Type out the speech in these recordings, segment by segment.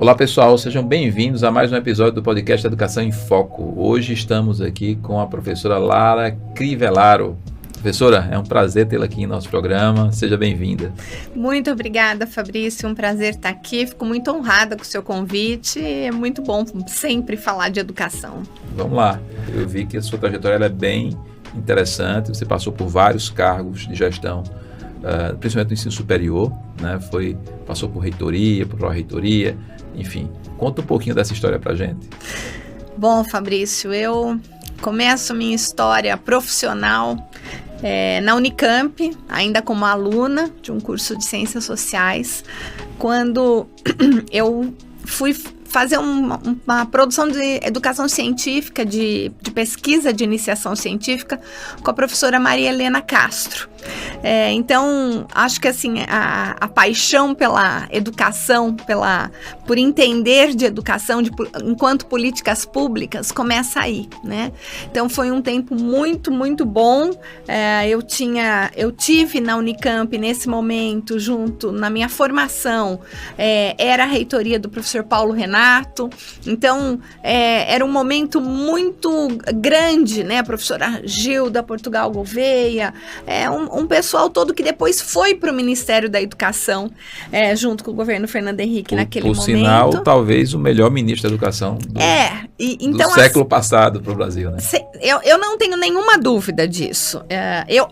Olá pessoal, sejam bem-vindos a mais um episódio do podcast Educação em Foco. Hoje estamos aqui com a professora Lara Crivellaro. Professora, é um prazer tê-la aqui em nosso programa, seja bem-vinda. Muito obrigada, Fabrício, um prazer estar aqui, fico muito honrada com o seu convite, é muito bom sempre falar de educação. Vamos lá, eu vi que a sua trajetória ela é bem interessante, você passou por vários cargos de gestão, principalmente no ensino superior, né? Passou por reitoria, por pró-reitoria, enfim, conta um pouquinho dessa história pra gente. Bom, Fabrício, eu começo minha história profissional na Unicamp, ainda como aluna de um curso de Ciências Sociais, quando eu fui fazer uma produção de educação científica, de pesquisa de iniciação científica com a professora Maria Helena Castro. Então, acho que assim, a paixão pela educação, por entender de educação enquanto políticas públicas, começa aí, né? Então, foi um tempo muito, muito bom. Eu tive na Unicamp, nesse momento, na minha formação, era a reitoria do professor Paulo Renato. Então, era um momento muito grande, né? A professora Gilda Portugal Gouveia, um pessoal todo que depois foi para o Ministério da Educação, junto com o governo Fernando Henrique naquele momento. Por sinal, talvez o melhor ministro da Educação do século passado para o Brasil, né? Eu não tenho nenhuma dúvida disso.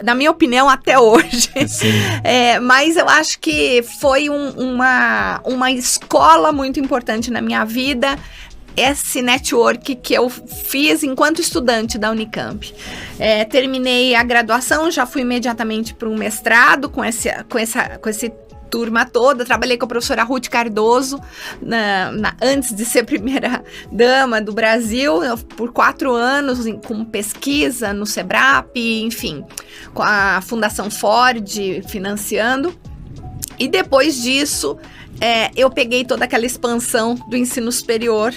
Na minha opinião, até hoje. Sim. Mas eu acho que foi uma escola muito importante na minha vida, esse network que eu fiz enquanto estudante da Unicamp. Terminei a graduação, já fui imediatamente para um mestrado com esse turma toda. Trabalhei com a professora Ruth Cardoso antes de ser primeira dama do Brasil, por 4 anos com pesquisa no SEBRAP, enfim, com a Fundação Ford financiando. E depois disso, eu peguei toda aquela expansão do ensino superior,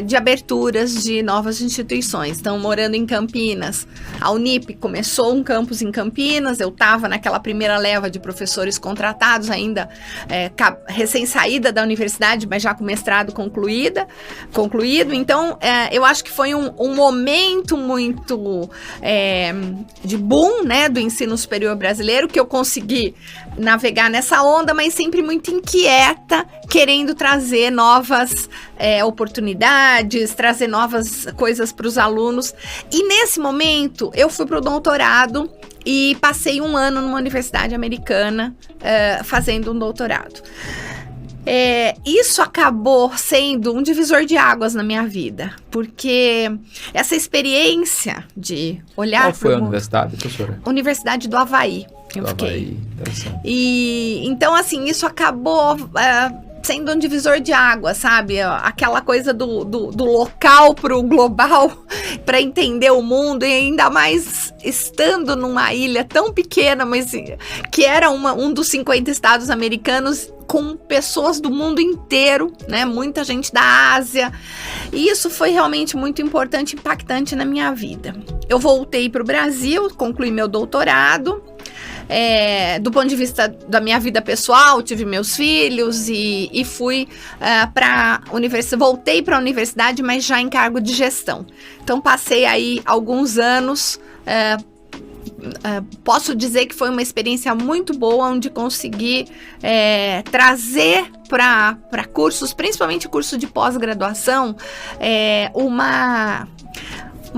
de aberturas de novas instituições. Então, morando em Campinas, a Unip começou um campus em Campinas, eu estava naquela primeira leva de professores contratados ainda, recém-saída da universidade, mas já com mestrado concluído. Então, eu acho que foi um momento muito de boom, né, do ensino superior brasileiro, que eu consegui navegar nessa onda, mas sempre muito inquieta, querendo trazer novas oportunidades, trazer novas coisas para os alunos. E nesse momento, eu fui para o doutorado e passei 1 ano numa universidade americana fazendo um doutorado. Isso acabou sendo um divisor de águas na minha vida, porque essa experiência de olhar... Qual foi a universidade, professora? Universidade do Havaí. Havaí, interessante. E então, assim, isso acabou sendo um divisor de água, sabe? Aquela coisa do local para o global, para entender o mundo, e ainda mais estando numa ilha tão pequena, mas que era um dos 50 estados americanos, com pessoas do mundo inteiro, né? Muita gente da Ásia. E isso foi realmente muito importante, impactante na minha vida. Eu voltei para o Brasil, concluí meu doutorado. Do ponto de vista da minha vida pessoal, tive meus filhos e fui para a universidade, voltei para a universidade, mas já em cargo de gestão. Então, passei aí alguns anos, posso dizer que foi uma experiência muito boa, onde consegui trazer para cursos, principalmente curso de pós-graduação, uma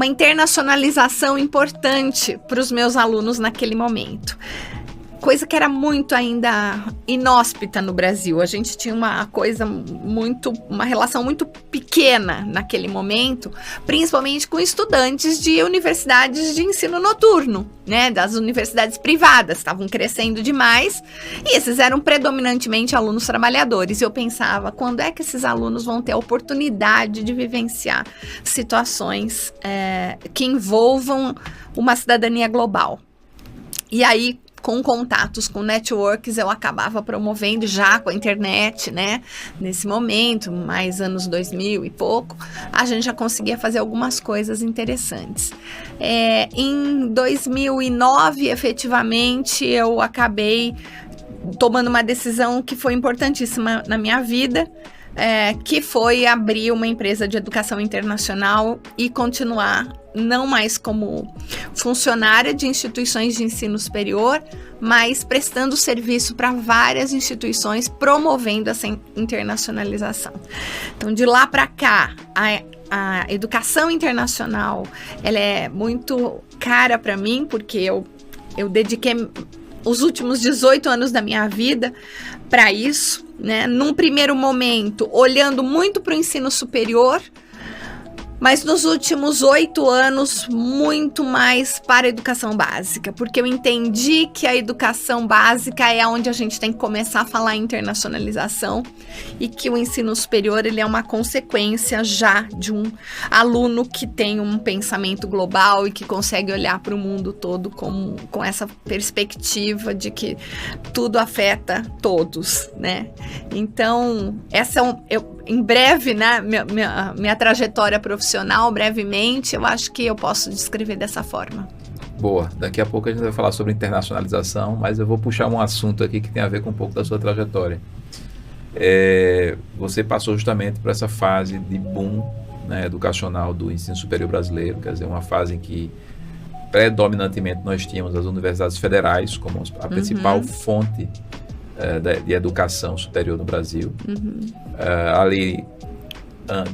internacionalização importante para os meus alunos naquele momento. Coisa que era muito ainda inóspita no Brasil. A gente tinha uma relação muito pequena naquele momento, principalmente com estudantes de universidades de ensino noturno, né? Das universidades privadas, estavam crescendo demais, e esses eram predominantemente alunos trabalhadores. E eu pensava, quando é que esses alunos vão ter a oportunidade de vivenciar situações que envolvam uma cidadania global? E aí, com contatos, com networks, eu acabava promovendo já com a internet, né? Nesse momento, mais anos 2000 e pouco, a gente já conseguia fazer algumas coisas interessantes. Em 2009, efetivamente, eu acabei tomando uma decisão que foi importantíssima na minha vida, que foi abrir uma empresa de educação internacional e continuar não mais como funcionária de instituições de ensino superior, mas prestando serviço para várias instituições, promovendo essa internacionalização. Então, de lá para cá, a educação internacional, ela é muito cara para mim, porque eu dediquei os últimos 18 anos da minha vida para isso, né? Num primeiro momento, olhando muito para o ensino superior, mas nos últimos 8 anos, muito mais para a educação básica, porque eu entendi que a educação básica é onde a gente tem que começar a falar em internacionalização e que o ensino superior ele é uma consequência já de um aluno que tem um pensamento global e que consegue olhar para o mundo todo com essa perspectiva de que tudo afeta todos, né? Então, em breve, né, minha trajetória profissional, brevemente, eu acho que eu posso descrever dessa forma. Boa, daqui a pouco a gente vai falar sobre internacionalização, mas eu vou puxar um assunto aqui que tem a ver com um pouco da sua trajetória. Você passou justamente por essa fase de boom, né, educacional do ensino superior brasileiro, quer dizer, uma fase em que predominantemente nós tínhamos as universidades federais como a principal fonte de educação superior no Brasil. Ali,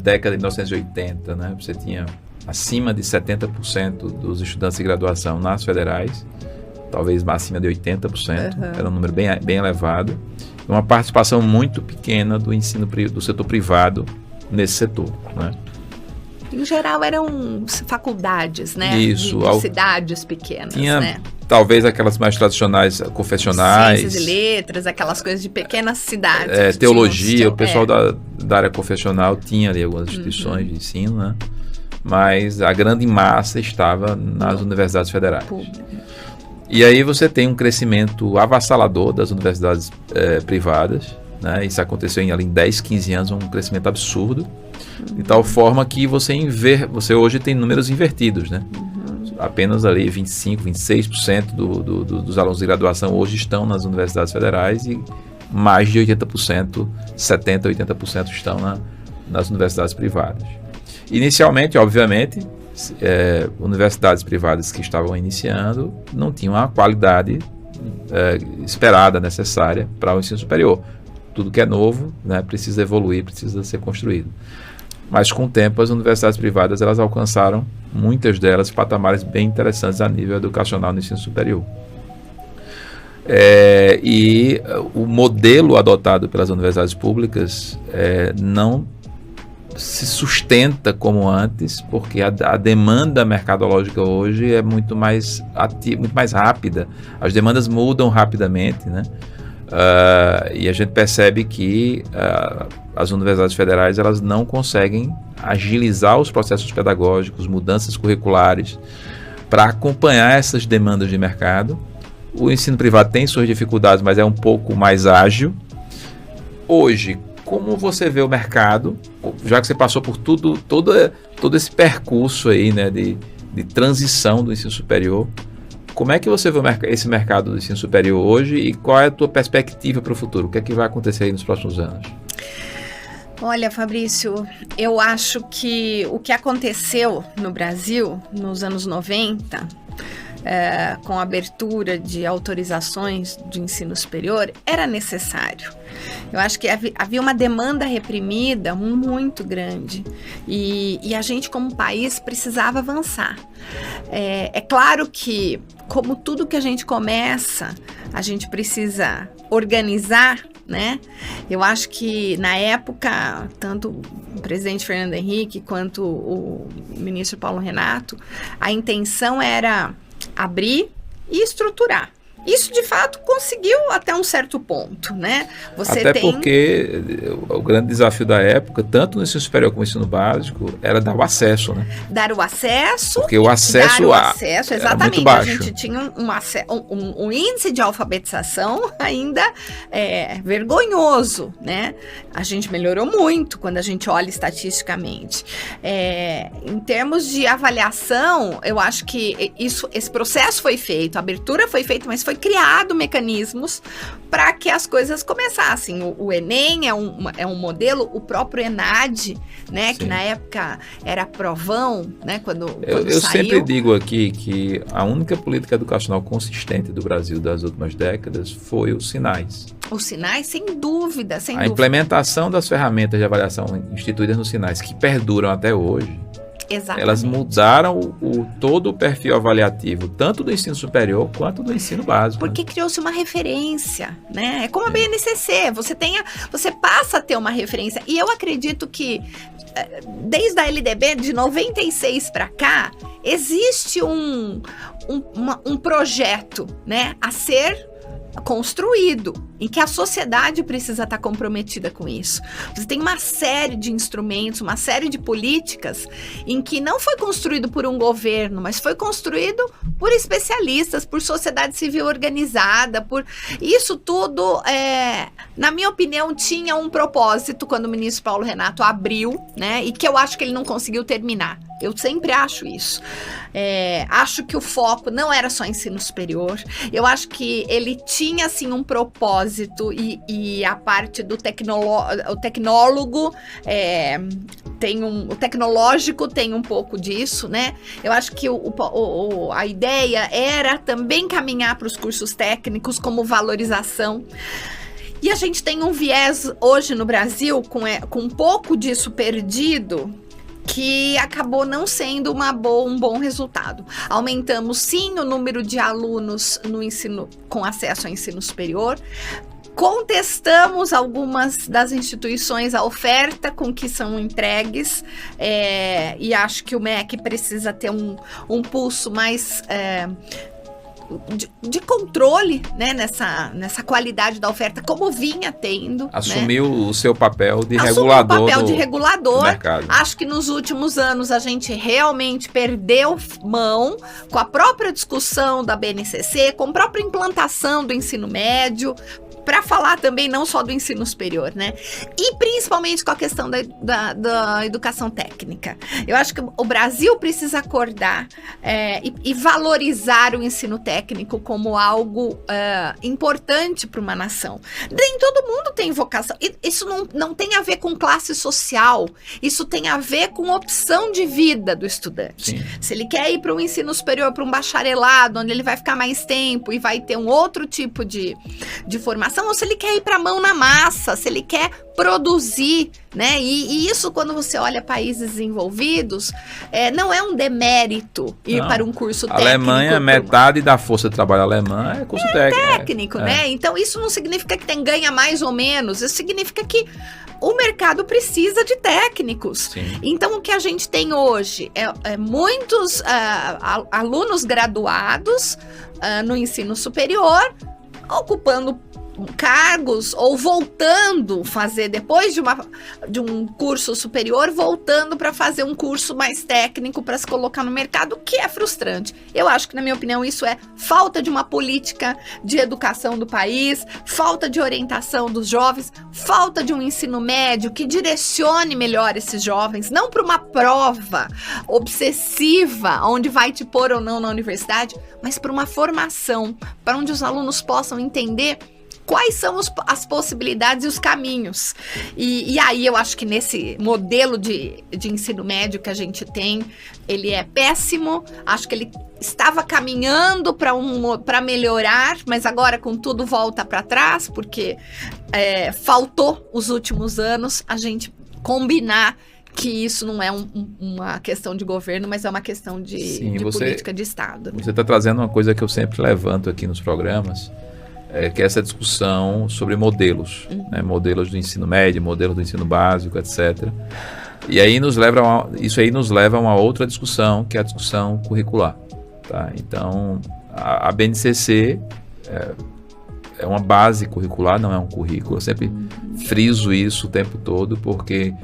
década de 1980, né, você tinha acima de 70% dos estudantes de graduação nas federais, talvez acima de 80%, era um número bem elevado, e uma participação muito pequena do ensino do setor privado nesse setor, né? Em geral eram faculdades, né? Isso, de cidades pequenas, tinha, né? Talvez aquelas mais tradicionais, confessionais. Ciências e letras, aquelas coisas de pequenas cidades. Teologia, o pessoal da área confessional tinha ali algumas instituições de ensino, né? Mas a grande massa estava nas universidades federais. E aí você tem um crescimento avassalador das universidades privadas, né? Isso aconteceu em 10, 15 anos, um crescimento absurdo, de tal forma que você hoje tem números invertidos, né? Apenas ali 25, 26% dos alunos de graduação hoje estão nas universidades federais e mais de 80%, 70%, 80% estão nas universidades privadas. Inicialmente, obviamente, universidades privadas que estavam iniciando não tinham a qualidade esperada, necessária para o ensino superior. Tudo que é novo, né, precisa evoluir, precisa ser construído. Mas com o tempo as universidades privadas elas alcançaram, muitas delas, patamares bem interessantes a nível educacional no ensino superior. E o modelo adotado pelas universidades públicas não se sustenta como antes, porque a demanda mercadológica hoje é muito mais rápida, as demandas mudam rapidamente, né? E a gente percebe que as universidades federais elas não conseguem agilizar os processos pedagógicos, mudanças curriculares para acompanhar essas demandas de mercado. O ensino privado tem suas dificuldades, mas é um pouco mais ágil. Hoje, como você vê o mercado, já que você passou por todo esse percurso aí, né, de transição do ensino superior, como é que você vê esse mercado do ensino superior hoje e qual é a tua perspectiva para o futuro? O que é que vai acontecer aí nos próximos anos? Olha, Fabrício, eu acho que o que aconteceu no Brasil nos anos 90, com a abertura de autorizações de ensino superior, era necessário. Eu acho que havia uma demanda reprimida muito grande e a gente, como país, precisava avançar. É claro que, como tudo que a gente começa, a gente precisa organizar, né? Eu acho que na época, tanto o presidente Fernando Henrique quanto o ministro Paulo Renato, a intenção era abrir e estruturar. Isso, de fato, conseguiu até um certo ponto, né? Porque o grande desafio da época, tanto no ensino superior como no ensino básico, era dar o acesso, né? Dar o acesso. Porque o acesso exatamente. Era muito baixo. A gente tinha um índice de alfabetização ainda vergonhoso, né? A gente melhorou muito quando a gente olha estatisticamente. Em termos de avaliação, eu acho que esse processo foi feito, a abertura foi feita, mas foi foi criado mecanismos para que as coisas começassem. O Enem é um modelo, o próprio ENAD, né, que na época era provão, né, quando eu saiu. sempre digo aqui que a única política educacional consistente do Brasil das últimas décadas foi os Sinais. Os Sinais, sem dúvida, sem a dúvida. Implementação das ferramentas de avaliação instituídas nos Sinais, que perduram até hoje. Exatamente. Elas mudaram todo o perfil avaliativo, tanto do ensino superior quanto do ensino básico. Porque criou-se uma referência, né? É como a BNCC, você passa a ter uma referência. E eu acredito que, desde a LDB, de 96 para cá, existe um projeto, né, a ser construído, em que a sociedade precisa estar comprometida com isso. Você tem uma série de instrumentos, uma série de políticas em que não foi construído por um governo, mas foi construído por especialistas, por sociedade civil organizada, por isso tudo, na minha opinião, tinha um propósito quando o ministro Paulo Renato abriu, né, e que eu acho que ele não conseguiu terminar. Eu sempre acho isso. Acho que o foco não era só ensino superior. Eu acho que ele tinha, assim, um propósito e a parte do tecnólogo o tecnológico tem um pouco disso, né? Eu acho que a ideia era também caminhar para os cursos técnicos como valorização. E a gente tem um viés hoje no Brasil com um pouco disso perdido, que acabou não sendo um bom resultado. Aumentamos, sim, o número de alunos no ensino com acesso ao ensino superior. Contestamos algumas das instituições, a oferta com que são entregues, e acho que o MEC precisa ter um pulso mais de controle, né, nessa qualidade da oferta, como vinha tendo. Assumiu, né, o seu papel de regulador do mercado. Acho que nos últimos anos a gente realmente perdeu mão com a própria discussão da BNCC, com a própria implantação do ensino médio, para falar também não só do ensino superior, né? E principalmente com a questão da educação técnica. Eu acho que o Brasil precisa acordar e valorizar o ensino técnico como algo importante para uma nação. Nem todo mundo tem vocação. Isso não tem a ver com classe social. Isso tem a ver com opção de vida do estudante. Sim. Se ele quer ir para um ensino superior, para um bacharelado, onde ele vai ficar mais tempo e vai ter um outro tipo de formação, ou se ele quer ir para a mão na massa, se ele quer produzir, né? E isso, quando você olha países desenvolvidos, não é um demérito ir para um curso técnico. A Alemanha, metade da força de trabalho alemã é curso técnico. Né? Então, isso não significa que ganha mais ou menos, isso significa que o mercado precisa de técnicos. Sim. Então, o que a gente tem hoje é muitos alunos graduados no ensino superior, ocupando cargos ou voltando fazer depois de um curso superior, voltando para fazer um curso mais técnico para se colocar no mercado, que é frustrante. Eu acho que, na minha opinião, isso é falta de uma política de educação do país, falta de orientação dos jovens, falta de um ensino médio que direcione melhor esses jovens, não para uma prova obsessiva onde vai te pôr ou não na universidade, mas para uma formação, para onde os alunos possam entender quais são as possibilidades e os caminhos. E aí eu acho que nesse modelo de ensino médio que a gente tem, ele é péssimo. Acho que ele estava caminhando para melhorar, mas agora com tudo volta para trás, porque faltou os últimos anos a gente combinar que isso não é uma questão de governo, mas é uma questão de política de Estado. Você está trazendo uma coisa que eu sempre levanto aqui nos programas, que é essa discussão sobre modelos, né? Modelos do ensino médio, modelos do ensino básico, etc. E aí isso aí nos leva a uma outra discussão, que é a discussão curricular. Tá? Então, a BNCC é uma base curricular, não é um currículo. Eu sempre friso isso o tempo todo, porque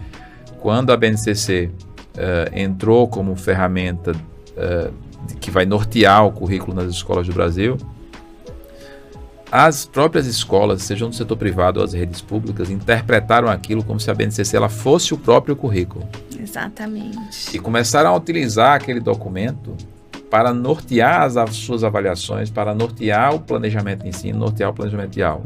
quando a BNCC entrou como ferramenta que vai nortear o currículo nas escolas do Brasil, as próprias escolas, sejam do setor privado ou as redes públicas, interpretaram aquilo como se a BNCC ela fosse o próprio currículo. Exatamente. E começaram a utilizar aquele documento para nortear as suas avaliações, para nortear o planejamento de ensino, nortear o planejamento de aula.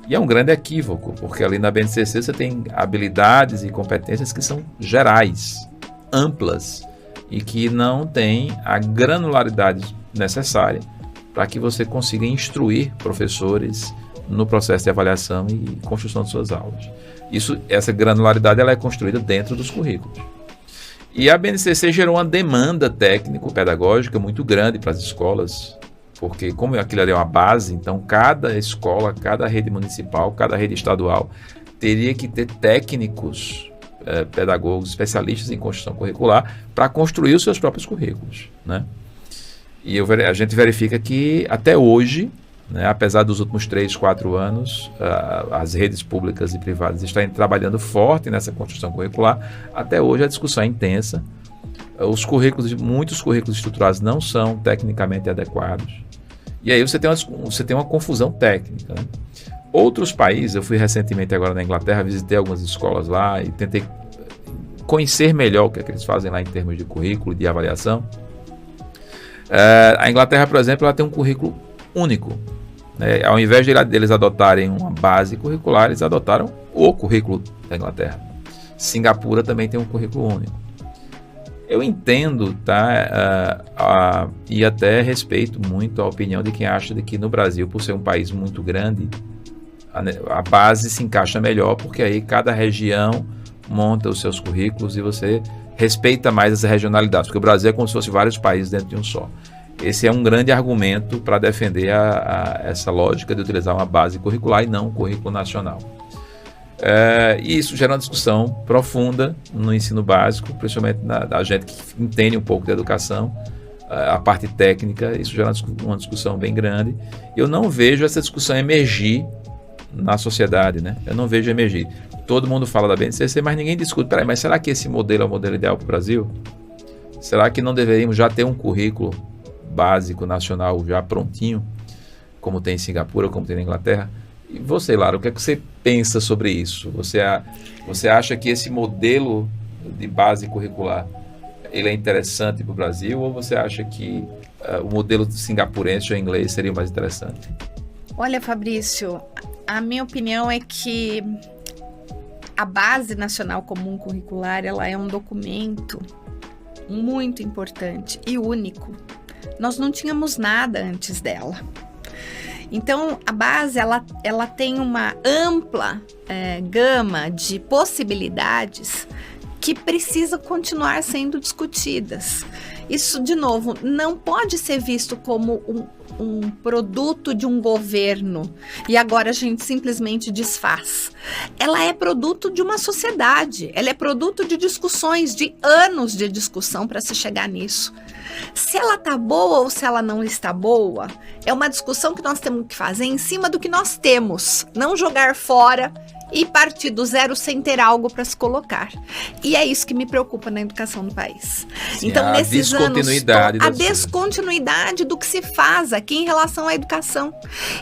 E é um grande equívoco, porque ali na BNCC você tem habilidades e competências que são gerais, amplas, e que não tem a granularidade necessária para que você consiga instruir professores no processo de avaliação e construção de suas aulas. Essa granularidade ela é construída dentro dos currículos. E a BNCC gerou uma demanda técnico-pedagógica muito grande para as escolas, porque como aquilo ali é uma base, então cada escola, cada rede municipal, cada rede estadual teria que ter técnicos pedagogos, especialistas em construção curricular para construir os seus próprios currículos, né? E a gente verifica que até hoje, né, apesar dos últimos 3, 4 anos, as redes públicas e privadas estão trabalhando forte nessa construção curricular, até hoje a discussão é intensa. Muitos currículos estruturados não são tecnicamente adequados. E aí você tem uma confusão técnica, né? Outros países, eu fui recentemente agora na Inglaterra, visitei algumas escolas lá e tentei conhecer melhor o que é que eles fazem lá em termos de currículo, de avaliação. A Inglaterra, por exemplo, ela tem um currículo único, né? Ao invés de eles adotarem uma base curricular, eles adotaram o currículo da Inglaterra. Singapura também tem um currículo único. Eu entendo, tá, e até respeito muito a opinião de quem acha de que no Brasil, por ser um país muito grande, a base se encaixa melhor, porque aí cada região monta os seus currículos e você respeita mais essa regionalidade, porque o Brasil é como se fosse vários países dentro de um só. Esse é um grande argumento para defender essa lógica de utilizar uma base curricular e não um currículo nacional. E isso gera uma discussão profunda no ensino básico, principalmente da gente que entende um pouco de educação, a parte técnica. Isso gera uma discussão bem grande. Eu não vejo essa discussão emergir na sociedade, né? Eu não vejo emergir. Todo mundo fala da BNCC, mas ninguém discute. Peraí, mas será que esse modelo é o modelo ideal para o Brasil? Será que não deveríamos já ter um currículo básico nacional já prontinho, como tem em Singapura, como tem na Inglaterra? E você, Lara, o que é que você pensa sobre isso? Você acha que esse modelo de base curricular ele é interessante para o Brasil, ou você acha que o modelo singapurense ou inglês seria o mais interessante? Olha, Fabrício, a minha opinião é que a Base Nacional Comum Curricular ela é um documento muito importante e único. Nós não tínhamos nada antes dela. Então, a base ela tem uma ampla gama de possibilidades que precisam continuar sendo discutidas. Isso, de novo, não pode ser visto como um produto de um governo e agora a gente simplesmente desfaz. Ela é produto de uma sociedade, ela é produto de discussões, de anos de discussão para se chegar nisso. Se ela está boa ou se ela não está boa, é uma discussão que nós temos que fazer em cima do que nós temos, não jogar fora e partir do zero sem ter algo para se colocar. E é isso que me preocupa na educação do país. Sim, então, nesses anos, a descontinuidade do que se faz aqui em relação à educação.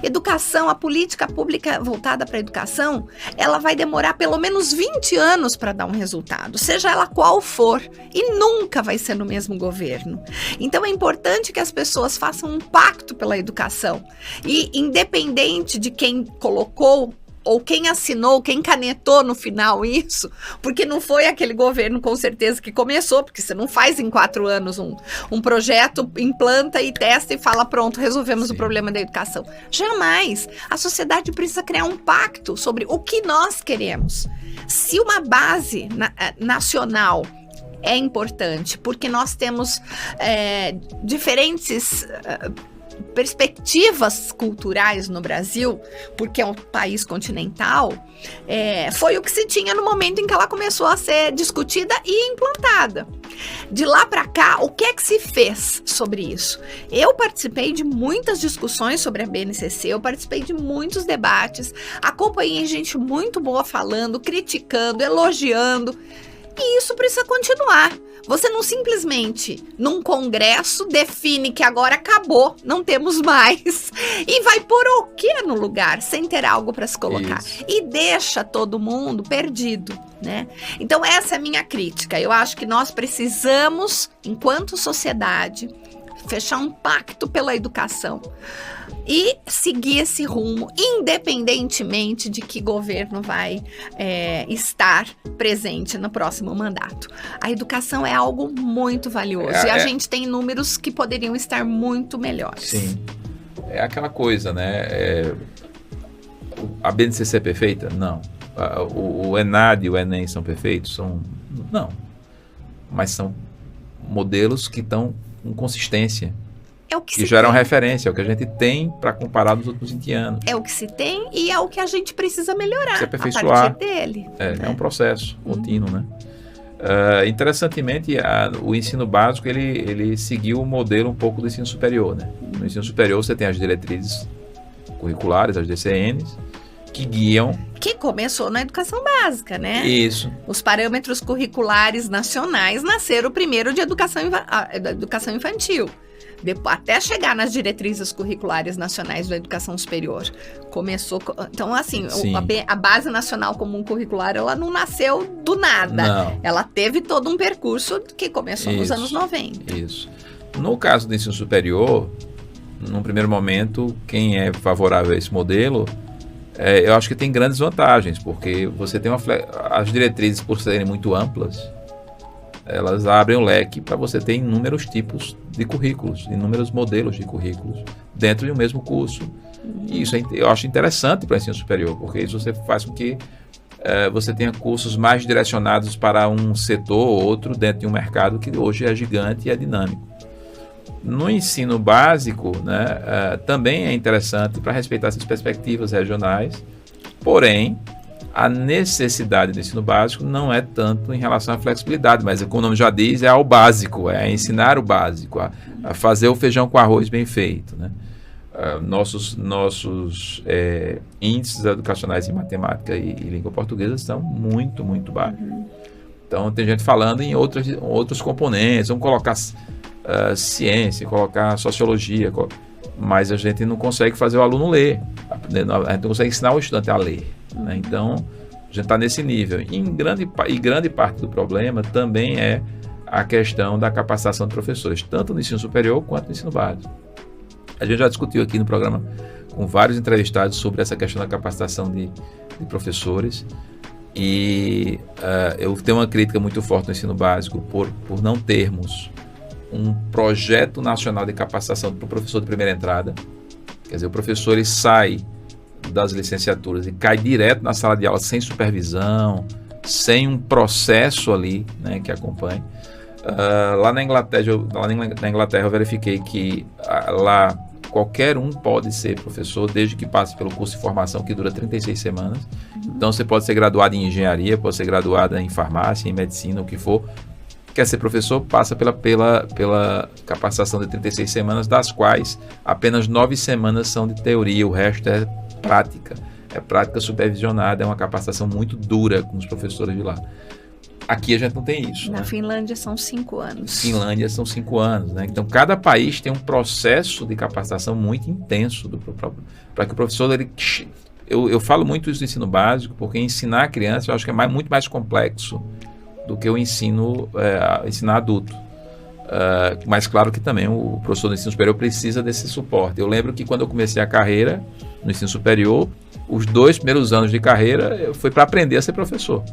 Educação, a política pública voltada para a educação, ela vai demorar pelo menos 20 anos para dar um resultado, seja ela qual for, e nunca vai ser no mesmo governo. Então, é importante que as pessoas façam um pacto pela educação. E, independente de quem colocou ou quem assinou, quem canetou no final isso, porque não foi aquele governo com certeza que começou, porque você não faz em 4 anos um projeto, implanta e testa e fala pronto, resolvemos o problema da educação. Jamais. A sociedade precisa criar um pacto sobre o que nós queremos. Se uma base nacional é importante, porque nós temos diferentes perspectivas culturais no Brasil, porque é um país continental, foi o que se tinha no momento em que ela começou a ser discutida e implantada. De lá para cá, o que é que se fez sobre isso? Eu participei de muitas discussões sobre a BNCC, eu participei de muitos debates, acompanhei gente muito boa falando, criticando, elogiando, e isso precisa continuar. Você não simplesmente, num congresso, define que agora acabou, não temos mais, e vai pôr o quê no lugar, sem ter algo para se colocar. Isso. E deixa todo mundo perdido, né? Então, essa é a minha crítica. Eu acho que nós precisamos, enquanto sociedade, fechar um pacto pela educação e seguir esse rumo, independentemente de que governo vai estar presente no próximo mandato. A educação é algo muito valioso e a gente tem números que poderiam estar muito melhores. Sim, é aquela coisa, né? A BNCC é perfeita? Não. O ENAD e o ENEM são perfeitos? Não. Mas são modelos que estão com consistência. É o que e geram referência, é o que a gente tem para comparar nos últimos 20 anos. É o que se tem e é o que a gente precisa melhorar se aperfeiçoar. A partir dele. É um processo contínuo, né? Interessantemente, o ensino básico, ele seguiu o modelo um pouco do ensino superior, né? No ensino superior você tem as diretrizes curriculares, as DCNs, que guiam... Que começou na educação básica, né? Isso. Os parâmetros curriculares nacionais nasceram primeiro de educação infantil. Até chegar nas diretrizes curriculares nacionais da educação superior. Começou... Então, assim, a Base Nacional Comum Curricular, ela não nasceu do nada. Não. Ela teve todo um percurso que começou nos anos 90. Isso. No caso do ensino superior, num primeiro momento, quem é favorável a esse modelo, eu acho que tem grandes vantagens, porque você tem as diretrizes, por serem muito amplas, elas abrem o leque para você ter inúmeros tipos de currículos, inúmeros modelos de currículos dentro de um mesmo curso. E isso eu acho interessante para o ensino superior, porque isso você faz com que você tenha cursos mais direcionados para um setor ou outro dentro de um mercado que hoje é gigante e é dinâmico. No ensino básico, né, também é interessante para respeitar essas perspectivas regionais, porém, a necessidade do ensino básico não é tanto em relação à flexibilidade, mas como o nome já diz, é ao básico, é ensinar o básico, a fazer o feijão com arroz bem feito, né? Nossos índices educacionais em matemática e língua portuguesa estão muito, muito baixos. Então, tem gente falando em outros componentes, vamos colocar ciência, colocar sociologia, mas a gente não consegue fazer o aluno ler, a gente não consegue ensinar o estudante a ler, né? Então, a gente está nesse nível. E grande parte do problema também é a questão da capacitação de professores, tanto no ensino superior quanto no ensino básico. A gente já discutiu aqui no programa com vários entrevistados sobre essa questão da capacitação de professores, e eu tenho uma crítica muito forte no ensino básico por não termos um projeto nacional de capacitação para o professor de primeira entrada. Quer dizer, o professor ele sai das licenciaturas e cai direto na sala de aula sem supervisão, sem um processo ali, né, que acompanhe. Lá na Inglaterra eu verifiquei que lá qualquer um pode ser professor desde que passe pelo curso de formação que dura 36 semanas. Então você pode ser graduado em engenharia, pode ser graduado em farmácia, em medicina, o que for. Quer ser professor, passa pela capacitação de 36 semanas, das quais apenas 9 semanas são de teoria, o resto é prática. É prática supervisionada, é uma capacitação muito dura com os professores de lá. Aqui a gente não tem isso. Na Finlândia são 5 anos. Finlândia são 5 anos, né? Então, cada país tem um processo de capacitação muito intenso para que o professor... Eu falo muito isso no ensino básico, porque ensinar a criança eu acho que é muito mais complexo do que o ensinar adulto. Mas claro que também o professor do ensino superior precisa desse suporte. Eu lembro que quando eu comecei a carreira no ensino superior, os 2 primeiros anos de carreira foi para aprender a ser professor,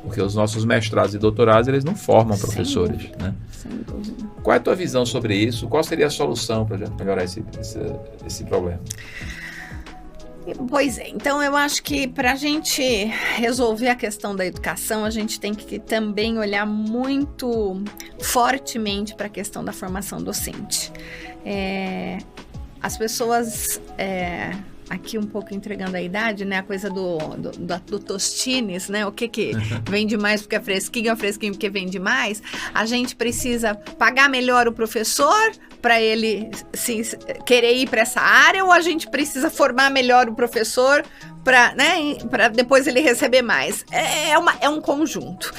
porque os nossos mestrados e doutorados eles não formam professores, né? Sem dúvida. Qual é a tua visão sobre isso? Qual seria a solução para a gente melhorar esse problema? Pois é, então eu acho que para a gente resolver a questão da educação, a gente tem que também olhar muito fortemente para a questão da formação docente. As pessoas, aqui um pouco entregando a idade, né, a coisa do Tostines, né, o que vende mais porque é fresquinho porque vende mais, a gente precisa pagar melhor o professor para ele querer ir para essa área, ou a gente precisa formar melhor o professor para depois ele receber mais. É um conjunto.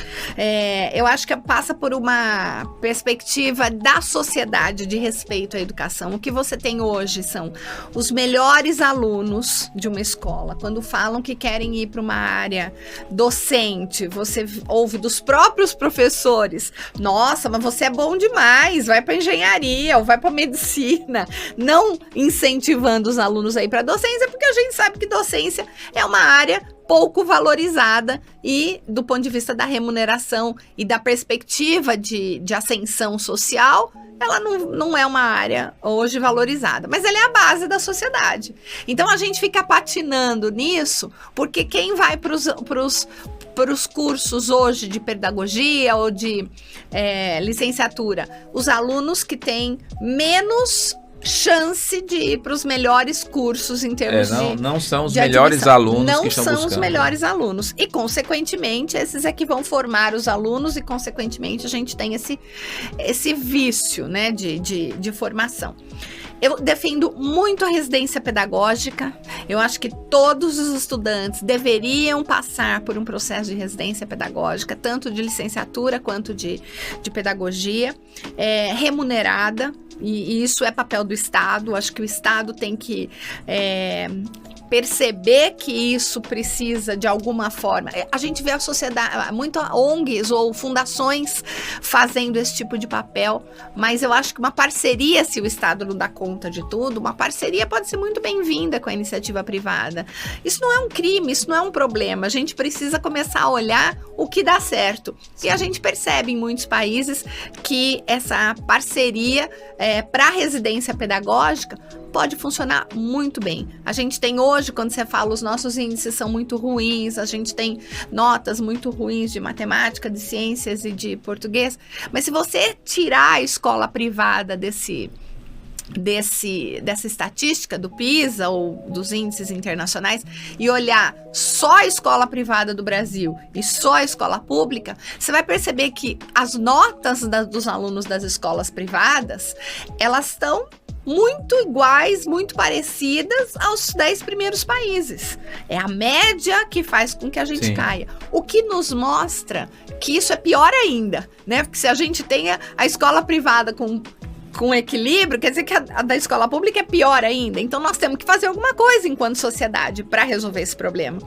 Eu acho que passa por uma perspectiva da sociedade de respeito à educação. O que você tem hoje são os melhores alunos de uma escola. Quando falam que querem ir para uma área docente, você ouve dos próprios professores: nossa, mas você é bom demais, vai para engenharia ou vai para medicina. Não incentivando os alunos a ir para docência, porque a gente sabe que docência é uma área pouco valorizada e, do ponto de vista da remuneração e da perspectiva de ascensão social, ela não é uma área hoje valorizada, mas ela é a base da sociedade. Então a gente fica patinando nisso, porque quem vai para os cursos hoje de pedagogia ou de licenciatura, os alunos que têm menos chance de ir para os melhores cursos em termos não são os melhores alunos não que estão são buscando. Os melhores alunos e, consequentemente, esses é que vão formar os alunos e, consequentemente, a gente tem esse vício, né, de formação. Eu defendo muito a residência pedagógica. Eu acho que todos os estudantes deveriam passar por um processo de residência pedagógica, tanto de licenciatura quanto de pedagogia, remunerada, e isso é papel do Estado. Acho que o Estado tem que perceber que isso precisa de alguma forma. A gente vê a sociedade, muitas ONGs ou fundações fazendo esse tipo de papel, mas eu acho que uma parceria, se o Estado não dá conta de tudo, uma parceria pode ser muito bem-vinda com a iniciativa privada. Isso não é um crime, isso não é um problema. A gente precisa começar a olhar o que dá certo. E a gente percebe em muitos países que essa parceria para a residência pedagógica pode funcionar muito bem. A gente tem hoje, quando você fala, os nossos índices são muito ruins, a gente tem notas muito ruins de matemática, de ciências e de português, mas se você tirar a escola privada dessa estatística do PISA ou dos índices internacionais e olhar só a escola privada do Brasil e só a escola pública, você vai perceber que as notas dos alunos das escolas privadas, elas estão muito iguais, muito parecidas aos 10 primeiros países. É a média que faz com que a gente caia. O que nos mostra que isso é pior ainda, né? Porque se a gente tem a escola privada com equilíbrio, quer dizer que a da escola pública é pior ainda. Então nós temos que fazer alguma coisa enquanto sociedade para resolver esse problema.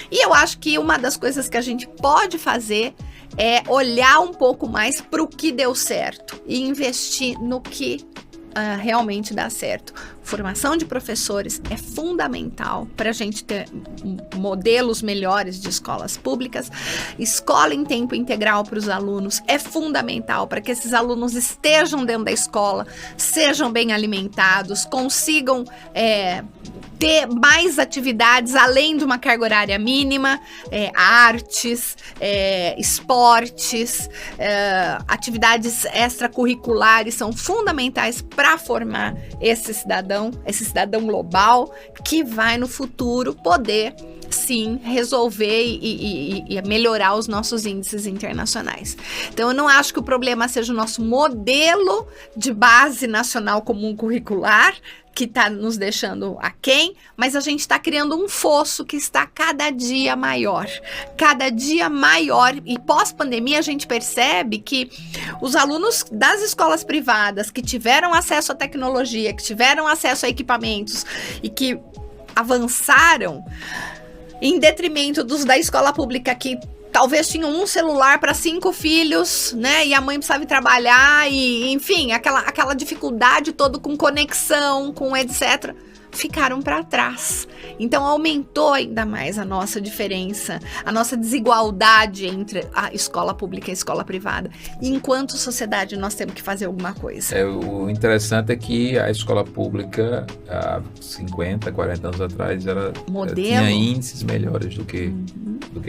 E eu acho que uma das coisas que a gente pode fazer é olhar um pouco mais para o que deu certo e investir no que realmente dá certo. Formação de professores é fundamental para a gente ter modelos melhores de escolas públicas. Escola em tempo integral para os alunos é fundamental para que esses alunos estejam dentro da escola, sejam bem alimentados, consigam ter mais atividades além de uma carga horária mínima, artes, esportes, atividades extracurriculares são fundamentais para formar esse cidadão global que vai no futuro poder sim resolver e melhorar os nossos índices internacionais. Então eu não acho que o problema seja o nosso modelo de base nacional comum curricular, que está nos deixando aquém, mas a gente está criando um fosso que está cada dia maior, e pós-pandemia a gente percebe que os alunos das escolas privadas que tiveram acesso à tecnologia, que tiveram acesso a equipamentos e que avançaram em detrimento dos da escola pública que talvez tinham um celular para 5 filhos, né? E a mãe precisava ir trabalhar e, enfim, aquela dificuldade toda com conexão, com etc. Ficaram para trás. Então aumentou ainda mais a nossa diferença, a nossa desigualdade entre a escola pública e a escola privada. E enquanto sociedade nós temos que fazer alguma coisa. O interessante é que a escola pública há 50, 40 anos atrás ela tinha índices melhores do que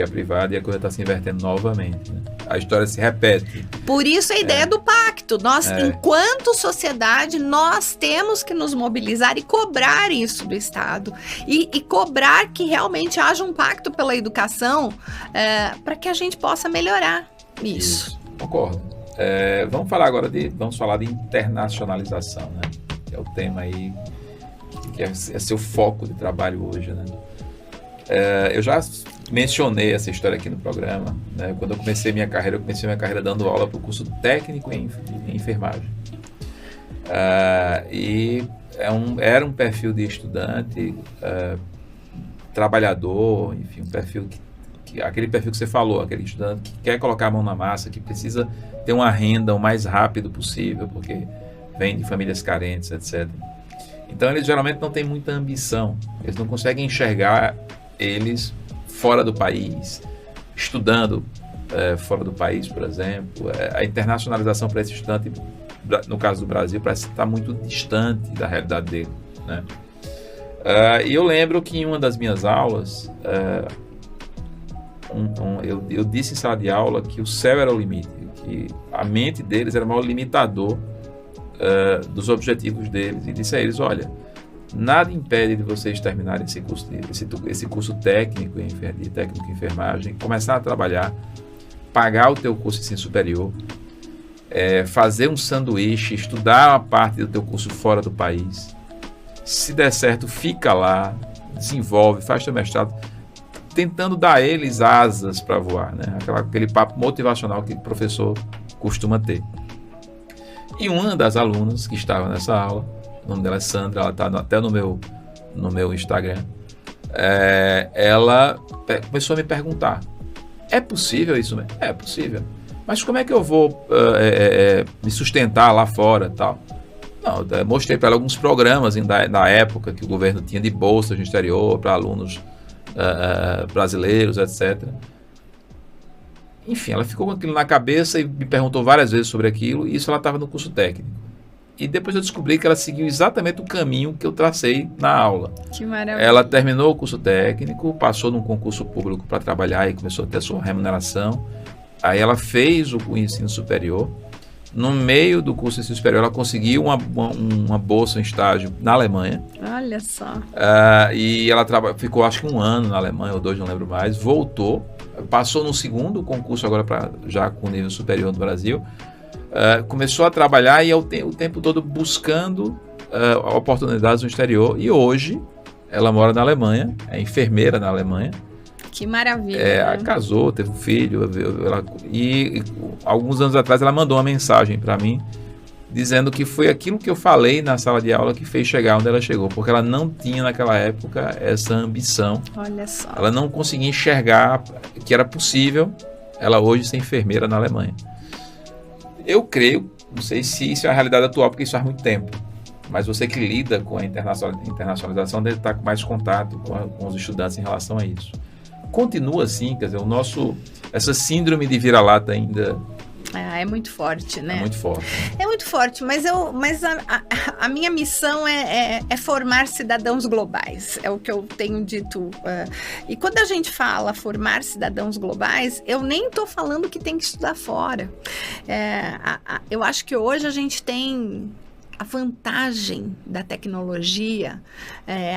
a privada, e a coisa está se invertendo novamente, né? A história se repete. Por isso a ideia do pacto. Nós, enquanto sociedade, nós temos que nos mobilizar e cobrar isso do Estado. E cobrar que realmente haja um pacto pela educação para que a gente possa melhorar isso. Concordo. Vamos falar de internacionalização, né? Que é o tema aí que é seu foco de trabalho hoje, né? Eu já mencionei essa história aqui no programa, né? Quando eu comecei minha carreira dando aula para o curso técnico em enfermagem. E era um perfil de estudante, trabalhador, enfim, um perfil aquele perfil que você falou, aquele estudante que quer colocar a mão na massa, que precisa ter uma renda o mais rápido possível, porque vem de famílias carentes, etc. Então, eles geralmente não têm muita ambição, eles não conseguem enxergar eles fora do país, estudando fora do país, por exemplo. A internacionalização para esse estudante, no caso do Brasil, parece estar muito distante da realidade dele, né? E eu lembro que em uma das minhas aulas, eu disse em sala de aula que o céu era o limite, que a mente deles era o maior limitador dos objetivos deles, e disse a eles: olha, nada impede de vocês terminarem esse curso técnico em enfermagem, começar a trabalhar, pagar o teu curso de ensino superior, fazer um sanduíche, estudar uma parte do teu curso fora do país. Se der certo, fica lá, desenvolve, faz teu mestrado, tentando dar a eles asas para voar, né? Aquele papo motivacional que o professor costuma ter. E uma das alunas que estava nessa aula, o nome dela é Sandra, ela está até no meu Instagram, ela começou a me perguntar: é possível isso mesmo? É possível. Mas como é que eu vou me sustentar lá fora, tal? Não, eu mostrei para ela alguns programas na época que o governo tinha de bolsas no exterior para alunos brasileiros, etc. Enfim, ela ficou com aquilo na cabeça e me perguntou várias vezes sobre aquilo, e isso ela estava no curso técnico. E depois eu descobri que ela seguiu exatamente o caminho que eu tracei na aula. Que maravilha. Ela terminou o curso técnico, passou num concurso público para trabalhar e começou a ter a sua remuneração. Aí ela fez o ensino superior. No meio do curso de ensino superior, ela conseguiu uma bolsa, um estágio na Alemanha. Olha só. E ela ficou acho que 1 ano na Alemanha, ou 2, não lembro mais. Voltou, passou no segundo concurso agora já com nível superior no Brasil. Começou a trabalhar e o tempo todo buscando oportunidades no exterior. E hoje ela mora na Alemanha, é enfermeira na Alemanha. Que maravilha. Né? Casou, teve um filho. E alguns anos atrás ela mandou uma mensagem para mim dizendo que foi aquilo que eu falei na sala de aula que fez chegar onde ela chegou, porque ela não tinha naquela época essa ambição. Olha só. Ela não conseguia enxergar que era possível ela hoje ser enfermeira na Alemanha. Eu creio, não sei se isso é a realidade atual, porque isso faz muito tempo, mas você que lida com a internacionalização deve estar com mais contato com os estudantes em relação a isso. Continua assim, quer dizer, essa síndrome de vira-lata ainda... É muito forte, né? É muito forte. É muito forte, mas a minha missão é formar cidadãos globais, é o que eu tenho dito. E quando a gente fala formar cidadãos globais, eu nem estou falando que tem que estudar fora. Eu acho que hoje a gente tem a vantagem da tecnologia,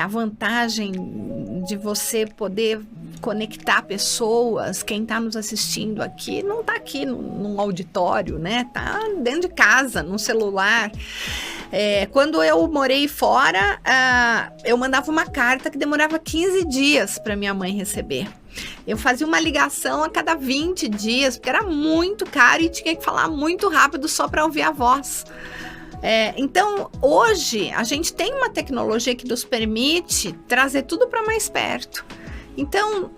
a vantagem de você poder conectar pessoas. Quem está nos assistindo aqui não está aqui num auditório, né? Está dentro de casa, no celular. Quando eu morei fora, eu mandava uma carta que demorava 15 dias para minha mãe receber. Eu fazia uma ligação a cada 20 dias, porque era muito caro e tinha que falar muito rápido só para ouvir a voz. Então, hoje, a gente tem uma tecnologia que nos permite trazer tudo para mais perto. Então,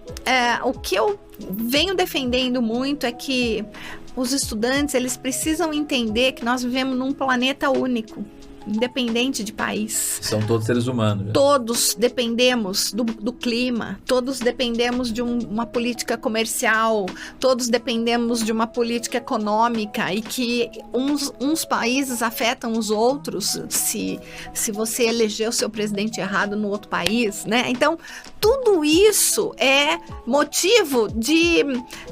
o que eu venho defendendo muito é que os estudantes, eles precisam entender que nós vivemos num planeta único, independente de país. São todos seres humanos. Né? Todos dependemos do clima, todos dependemos de uma política comercial, todos dependemos de uma política econômica, e que uns países afetam os outros se você eleger o seu presidente errado no outro país, né? Então, tudo isso é motivo de...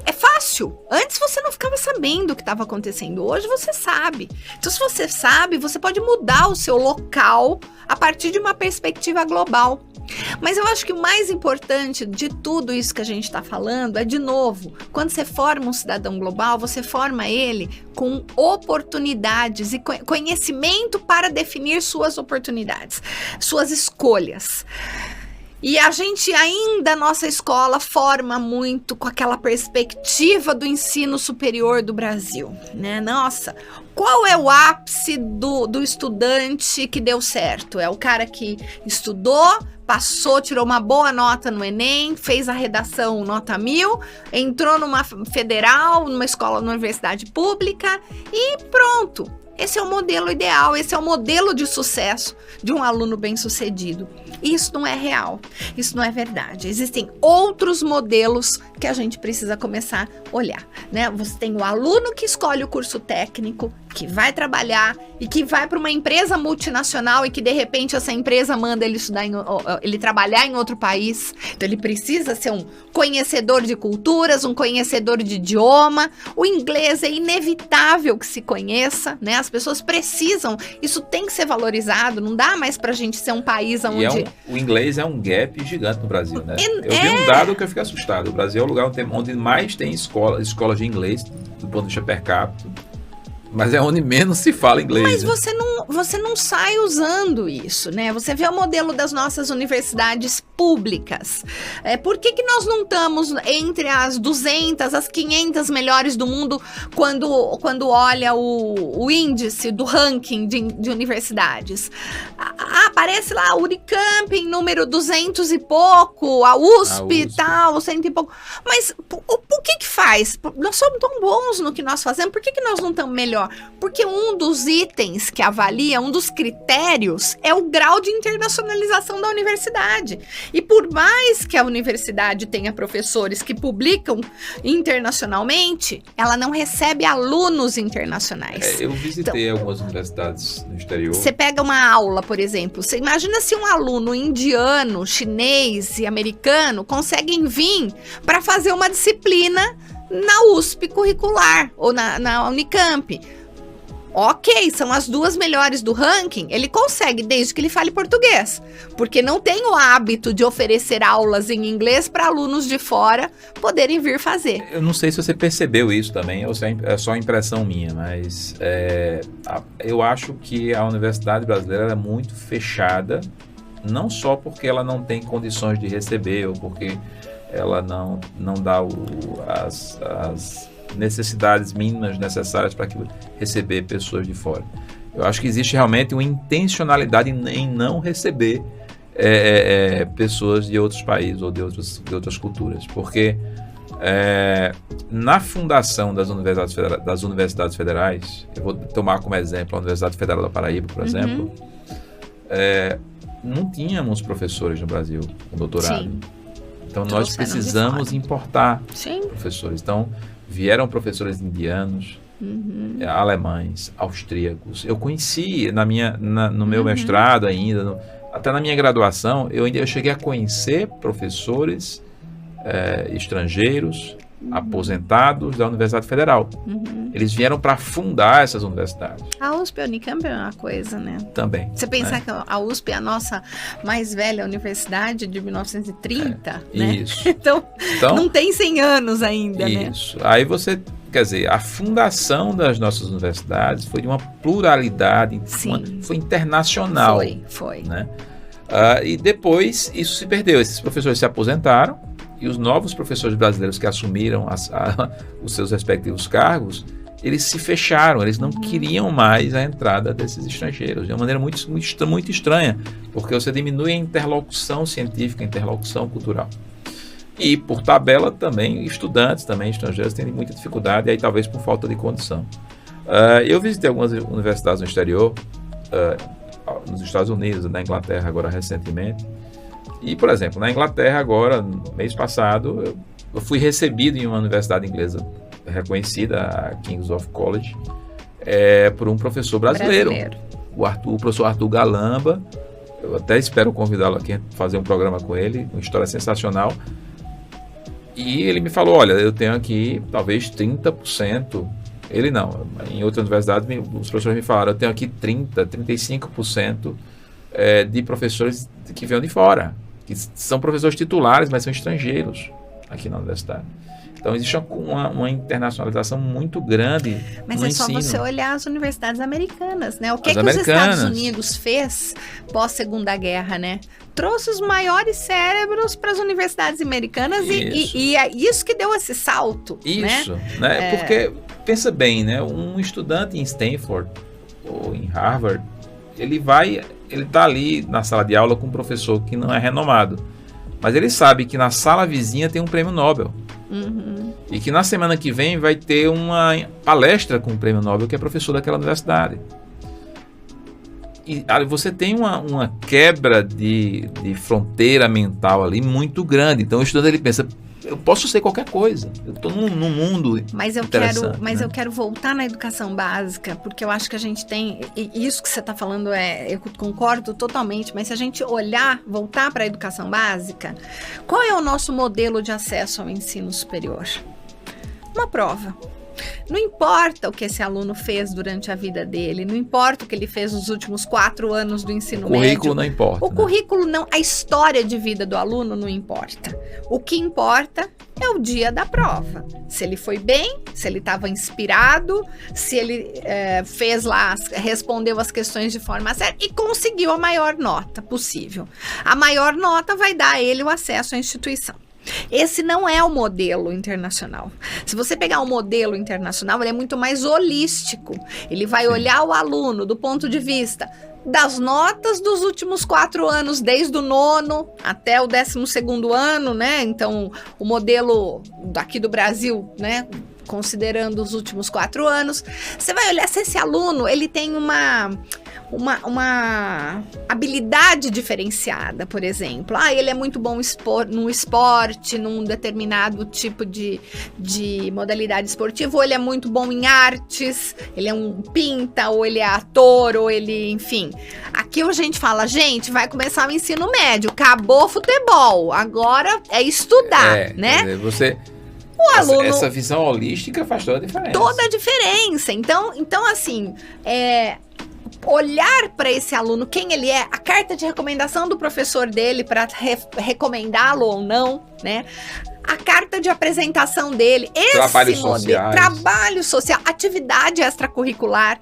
É fácil. Antes você não ficava sabendo o que estava acontecendo. Hoje você sabe. Então, se você sabe, você pode mudar o seu local a partir de uma perspectiva global. Mas eu acho que o mais importante de tudo isso que a gente está falando é, de novo, quando você forma um cidadão global, você forma ele com oportunidades e conhecimento para definir suas oportunidades, suas escolhas. E a gente ainda, nossa escola forma muito com aquela perspectiva do ensino superior do Brasil, né? Nossa, qual é o ápice do estudante que deu certo? É o cara que estudou, passou, tirou uma boa nota no Enem, fez a redação nota 1000, entrou numa federal, numa escola, numa universidade pública e pronto. Esse é o modelo ideal, esse é o modelo de sucesso de um aluno bem-sucedido. E isso não é real, isso não é verdade. Existem outros modelos que a gente precisa começar a olhar, né? Você tem o aluno que escolhe o curso técnico, que vai trabalhar e que vai para uma empresa multinacional e que de repente essa empresa manda ele ele trabalhar em outro país. Então ele precisa ser um conhecedor de culturas, um conhecedor de idioma. O inglês é inevitável que se conheça, né? As pessoas precisam, isso tem que ser valorizado. Não dá mais pra gente ser um país onde... o inglês é um gap gigante no Brasil, né? Eu vi um dado que eu fiquei assustado. O Brasil é o lugar onde mais tem escolas de inglês, do ponto de vista per capita. Mas é onde menos se fala inglês. Mas você não sai usando isso, né? Você vê o modelo das nossas universidades públicas. Por que nós não estamos entre as 200, as 500 melhores do mundo quando olha o índice do ranking de universidades? Aparece lá a Unicamp em número 200 e pouco, a USP e tal, 100 e pouco. Mas o que faz? Nós somos tão bons no que nós fazemos, por que nós não estamos melhor? Porque um dos itens que avalia, um dos critérios, é o grau de internacionalização da universidade. E por mais que a universidade tenha professores que publicam internacionalmente, ela não recebe alunos internacionais. Eu visitei algumas universidades no exterior. Você pega uma aula, por exemplo, você imagina se um aluno indiano, chinês e americano conseguem vir para fazer uma disciplina na USP curricular ou na Unicamp. Ok, são as duas melhores do ranking, ele consegue desde que ele fale português, porque não tem o hábito de oferecer aulas em inglês para alunos de fora poderem vir fazer. Eu não sei se você percebeu isso também, ou se é só impressão minha, mas eu acho que a universidade brasileira é muito fechada, não só porque ela não tem condições de receber, ou porque ela não dá as necessidades mínimas necessárias para receber pessoas de fora. Eu acho que existe realmente uma intencionalidade em não receber pessoas de outros países ou de outras culturas, porque na fundação das universidades federais, eu vou tomar como exemplo a Universidade Federal da Paraíba, por exemplo, não tínhamos professores no Brasil com doutorado. Sim. Então nós precisamos importar professores. Então vieram professores indianos, alemães, austríacos. Eu conheci no meu mestrado ainda, até na minha graduação, eu cheguei a conhecer professores estrangeiros, aposentados da Universidade Federal. Eles vieram para fundar essas universidades. A USP e a Unicamp é uma coisa, né? Também. Você pensar que a USP é a nossa mais velha universidade de 1930, né? Isso. Então, não tem 100 anos ainda, né? Isso. Aí quer dizer, a fundação das nossas universidades foi de uma pluralidade, foi internacional. Foi. Né? E depois isso se perdeu. Esses professores se aposentaram e os novos professores brasileiros que assumiram os seus respectivos cargos, eles se fecharam, eles não queriam mais a entrada desses estrangeiros, de uma maneira muito, muito, muito estranha, porque você diminui a interlocução científica, a interlocução cultural. E, por tabela, também, estudantes também estrangeiros têm muita dificuldade, aí talvez por falta de condição. Eu visitei algumas universidades no exterior, nos Estados Unidos, na Inglaterra, agora recentemente. E, por exemplo, na Inglaterra, agora, no mês passado, eu fui recebido em uma universidade inglesa reconhecida, a King's College, por um professor brasileiro. O professor Arthur Galamba. Eu até espero convidá-lo aqui a fazer um programa com ele, uma história sensacional. E ele me falou, olha, eu tenho aqui talvez 30%, ele não, em outra universidade os professores me falaram, eu tenho aqui 35% de professores que vêm de fora, que são professores titulares, mas são estrangeiros aqui na universidade. Então, existe uma internacionalização muito grande Mas no é só ensino. você olhar as universidades americanas, né? O que, As que os americanas. Estados Unidos fez pós-Segunda Guerra, né? Trouxe os maiores cérebros para as universidades americanas e é isso que deu esse salto, Isso, né? Porque, pensa bem, né? Um estudante em Stanford ou em Harvard, ele tá ali na sala de aula com um professor que não é renomado, mas ele sabe que na sala vizinha tem um prêmio Nobel. Uhum. E que na semana que vem vai ter uma palestra com o prêmio Nobel, que é professor daquela universidade. E você tem uma quebra de fronteira mental ali muito grande. Então o estudante ele pensa, eu posso ser qualquer coisa. Eu estou num mundo interessante. Mas eu quero voltar na educação básica, porque eu acho que a gente tem... E isso que você está falando, eu concordo totalmente, mas se a gente voltar para a educação básica, qual é o nosso modelo de acesso ao ensino superior? Uma prova. Não importa o que esse aluno fez durante a vida dele, não importa o que ele fez nos últimos 4 anos do ensino médio. O currículo não importa. O currículo não, a história de vida do aluno não importa. O que importa é o dia da prova. Se ele foi bem, se ele estava inspirado, se ele respondeu as questões de forma certa e conseguiu a maior nota possível. A maior nota vai dar a ele o acesso à instituição. Esse não é o modelo internacional. Se você pegar um modelo internacional, ele é muito mais holístico. Ele vai olhar o aluno do ponto de vista das notas dos últimos 4 anos, desde o 9º até o 12º ano, né? Então, o modelo daqui do Brasil, né? Considerando os últimos 4 anos, você vai olhar se esse aluno ele tem uma habilidade diferenciada, por exemplo. Ele é muito bom no esporte, num determinado tipo de modalidade esportiva, ou ele é muito bom em artes, ele é um pinta, ou ele é ator, ou ele, enfim. Aqui a gente fala, gente, vai começar o ensino médio, acabou o futebol, agora é estudar, né? Você... Essa visão holística faz toda a diferença. Toda a diferença. Então assim, olhar para esse aluno, quem ele é, a carta de recomendação do professor dele para recomendá-lo ou não, né? A carta de apresentação dele, trabalho social, atividade extracurricular,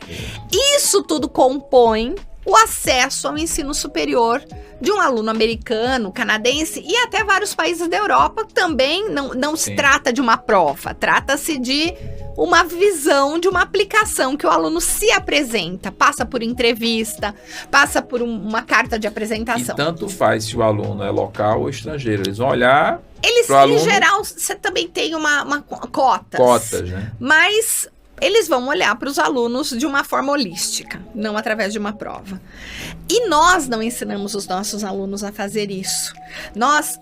isso tudo compõe o acesso ao ensino superior de um aluno americano, canadense e até vários países da Europa. Também não se trata de uma prova, trata-se de uma visão, de uma aplicação que o aluno se apresenta, passa por entrevista, passa por uma carta de apresentação. E tanto faz se o aluno é local ou estrangeiro, eles vão olhar em geral, você também tem uma cotas, né? Mas eles vão olhar para os alunos de uma forma holística, não através de uma prova. E nós não ensinamos os nossos alunos a fazer isso. Nós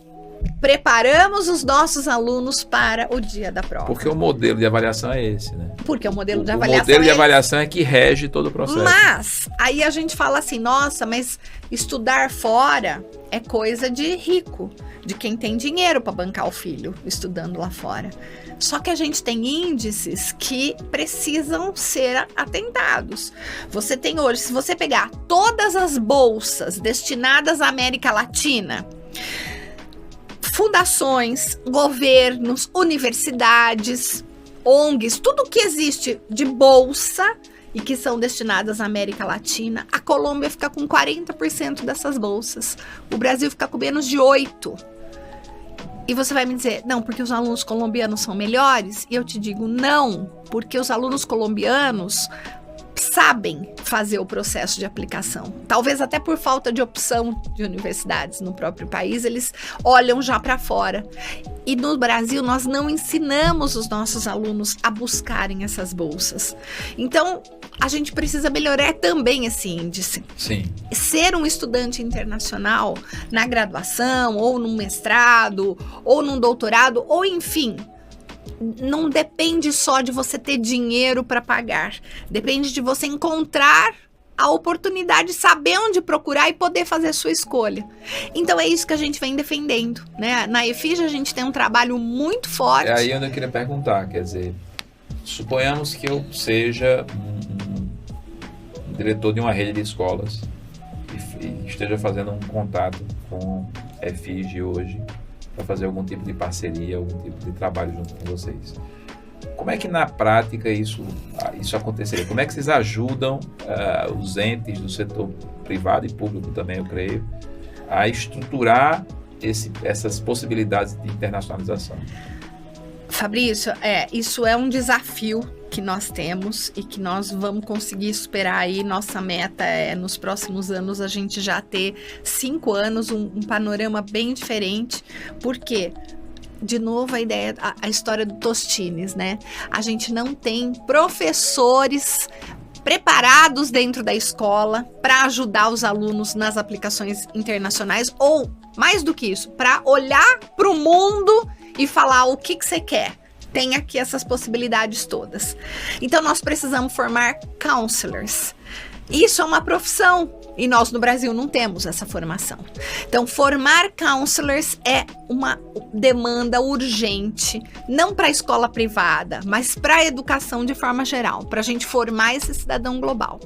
preparamos os nossos alunos para o dia da prova. Porque o modelo de avaliação é esse, né? Porque o modelo de avaliação é que rege todo o processo. Mas, aí a gente fala assim, nossa, mas estudar fora é coisa de rico, de quem tem dinheiro para bancar o filho estudando lá fora. Só que a gente tem índices que precisam ser atentados. Você tem hoje, se você pegar todas as bolsas destinadas à América Latina, fundações, governos, universidades, ONGs, tudo que existe de bolsa e que são destinadas à América Latina, a Colômbia fica com 40% dessas bolsas. O Brasil fica com menos de 8%. E você vai me dizer, não, porque os alunos colombianos são melhores? E eu te digo, não, porque os alunos colombianos sabem fazer o processo de aplicação. Talvez até por falta de opção de universidades no próprio país, eles olham já para fora. E no Brasil, nós não ensinamos os nossos alunos a buscarem essas bolsas. Então, a gente precisa melhorar também esse índice. Sim. Ser um estudante internacional na graduação, ou num mestrado, ou num doutorado, ou enfim, não depende só de você ter dinheiro para pagar. Depende de você encontrar a oportunidade, saber onde procurar e poder fazer a sua escolha. Então é isso que a gente vem defendendo, né? Na EFIJ a gente tem um trabalho muito forte. É aí onde eu queria perguntar, quer dizer, suponhamos que eu seja um diretor de uma rede de escolas e esteja fazendo um contato com a EFIJ hoje para fazer algum tipo de parceria, algum tipo de trabalho junto com vocês. Como é que na prática isso aconteceria? Como é que vocês ajudam os entes do setor privado e público também, eu creio, a estruturar essas possibilidades de internacionalização? Fabrício, isso é um desafio que nós temos e que nós vamos conseguir superar aí. Nossa meta é, nos próximos anos, a gente já ter 5 anos, um panorama bem diferente. Por quê? De novo, a história do Tostines, né? A gente não tem professores preparados dentro da escola para ajudar os alunos nas aplicações internacionais, ou, mais do que isso, para olhar para o mundo e falar o que você quer. Tem aqui essas possibilidades todas. Então, nós precisamos formar counselors. Isso é uma profissão e nós no Brasil não temos essa formação. Então, formar counselors é uma demanda urgente, não para a escola privada, mas para a educação de forma geral, para a gente formar esse cidadão global.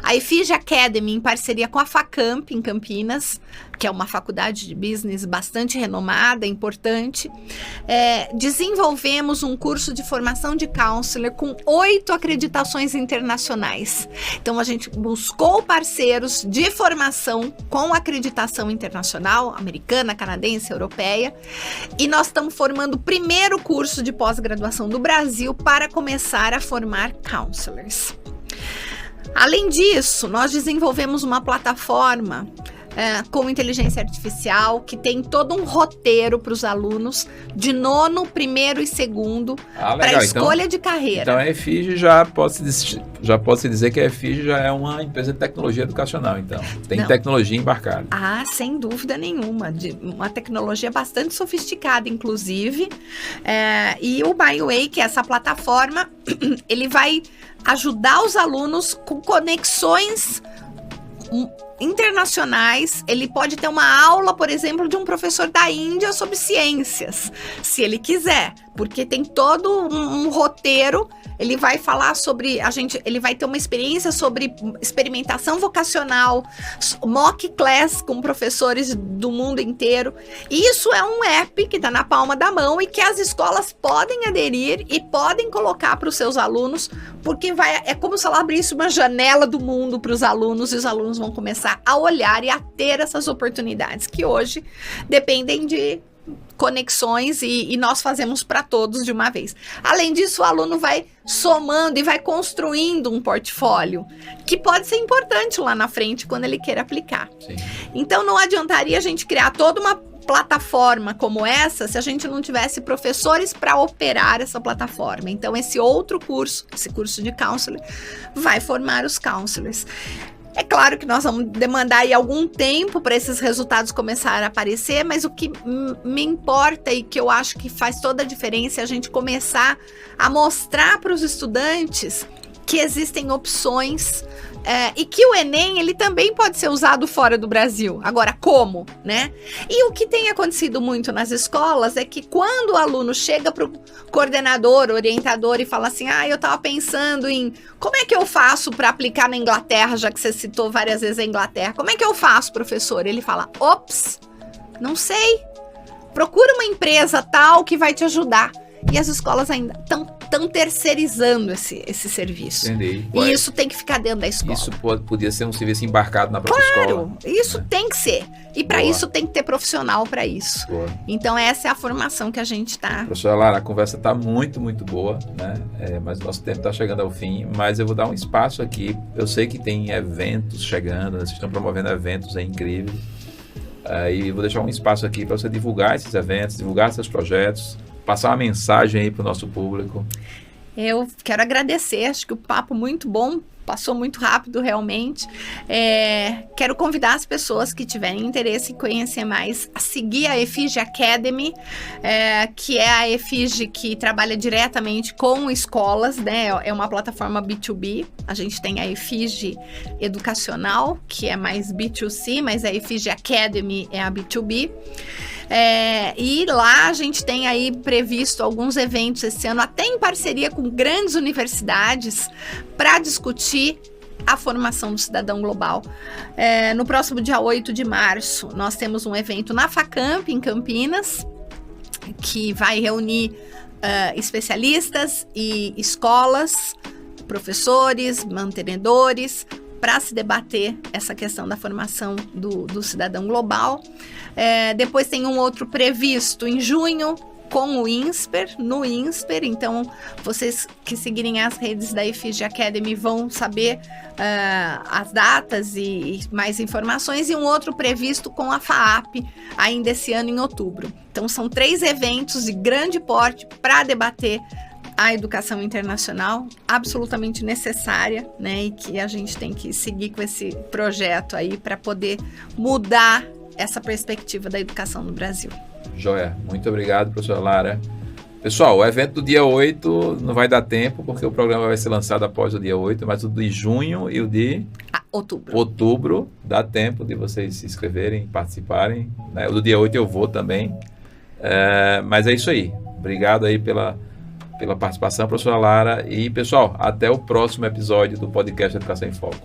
A EFIGE Academy, em parceria com a FACAMP, em Campinas, que é uma faculdade de business bastante renomada, importante, desenvolvemos um curso de formação de counselor com 8 acreditações internacionais. Então, a gente buscou parceiros de formação com acreditação internacional, americana, canadense, europeia, e nós estamos formando o primeiro curso de pós-graduação do Brasil para começar a formar counselors. Além disso, nós desenvolvemos uma plataforma com inteligência artificial que tem todo um roteiro para os alunos de 9º, 1º e 2º para escolha de carreira. Então a EFIGE já pode-se dizer que a EFIGE já é uma empresa de tecnologia educacional, então. Tem tecnologia embarcada. Ah, sem dúvida nenhuma. Uma tecnologia bastante sofisticada, inclusive. E o MyWay, que é essa plataforma, ele vai ajudar os alunos com conexões internacionais. Ele pode ter uma aula, por exemplo, de um professor da Índia sobre ciências, se ele quiser, porque tem todo um roteiro. Ele vai falar sobre ele vai ter uma experiência sobre experimentação vocacional, mock class com professores do mundo inteiro. E isso é um app que está na palma da mão e que as escolas podem aderir e podem colocar para os seus alunos, porque é como se ela abrisse uma janela do mundo para os alunos, e os alunos vão começar a olhar e a ter essas oportunidades que hoje dependem de conexões, e nós fazemos para todos de uma vez. Além disso, o aluno vai somando e vai construindo um portfólio que pode ser importante lá na frente quando ele queira aplicar. Sim. Então, não adiantaria a gente criar toda uma plataforma como essa se a gente não tivesse professores para operar essa plataforma. Então, esse curso de counselor, vai formar os counselors. É claro que nós vamos demandar aí algum tempo para esses resultados começarem a aparecer, mas o que me importa e que eu acho que faz toda a diferença é a gente começar a mostrar para os estudantes que existem opções, e que o Enem, ele também pode ser usado fora do Brasil. Agora, como, né? E o que tem acontecido muito nas escolas é que quando o aluno chega para o coordenador, orientador, e fala assim, eu estava pensando em como é que eu faço para aplicar na Inglaterra, já que você citou várias vezes a Inglaterra. Como é que eu faço, professor? Ele fala, ops, não sei. Procura uma empresa tal que vai te ajudar. E as escolas ainda estão terceirizando esse serviço. Entendi. E isso tem que ficar dentro da escola. Isso podia ser um serviço embarcado na própria escola. Claro, isso tem que ser. E para isso tem que ter profissional para isso. Boa. Então essa é a formação que a gente está... Professora Lara, a conversa está muito, muito boa, né? Mas o nosso tempo está chegando ao fim. Mas eu vou dar um espaço aqui. Eu sei que tem eventos chegando, vocês estão promovendo eventos, é incrível. E vou deixar um espaço aqui para você divulgar esses eventos, divulgar seus projetos, passar uma mensagem aí para o nosso público. Eu quero agradecer, acho que o papo muito bom, passou muito rápido realmente. Quero convidar as pessoas que tiverem interesse em conhecer mais a seguir a EFIGE Academy, que é a EFIGE que trabalha diretamente com escolas, né? É uma plataforma B2B. A gente tem a EFIGE Educacional, que é mais B2C, mas a EFIGE Academy é a B2B. E lá a gente tem aí previsto alguns eventos esse ano, até em parceria com grandes universidades, para discutir a formação do cidadão global. No próximo dia 8 de março, nós temos um evento na FACAMP, em Campinas, que vai reunir especialistas e escolas, professores, mantenedores, para se debater essa questão da formação do cidadão global. Depois tem um outro previsto em junho, com o INSPER, no INSPER. Então, vocês que seguirem as redes da IFIGE Academy vão saber as datas e mais informações, e um outro previsto com a FAAP ainda esse ano em outubro. Então, são 3 eventos de grande porte para debater a educação internacional, absolutamente necessária, né? E que a gente tem que seguir com esse projeto aí para poder mudar essa perspectiva da educação no Brasil. Joia, muito obrigado, professora Lara. Pessoal, o evento do dia 8 não vai dar tempo, porque o programa vai ser lançado após o dia 8, mas o de junho e o de outubro dá tempo de vocês se inscreverem, participarem, né? O do dia 8 eu vou também. Mas é isso aí. Obrigado aí pela participação, professora Lara. E, pessoal, até o próximo episódio do podcast Educação em Foco.